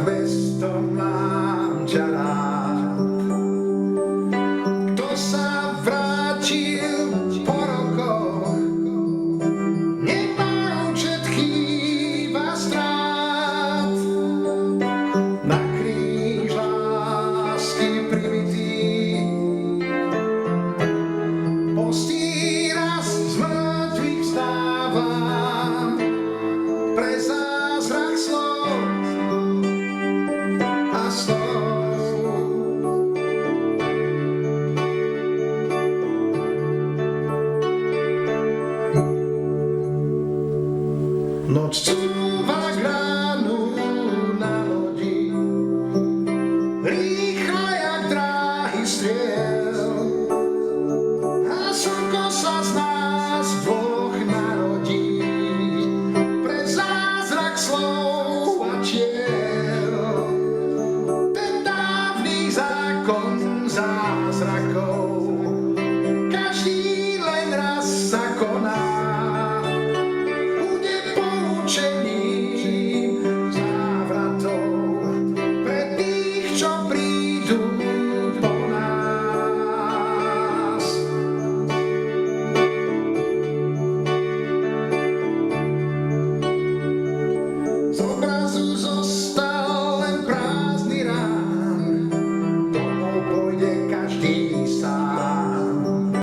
200 mám ťa rád. Kto sa vrátil po rokoch, nemá účet chýb a strát. Na kríž lásky pribitý postí raz z mŕtvych vstáva pre zázrak slov a slov. Noc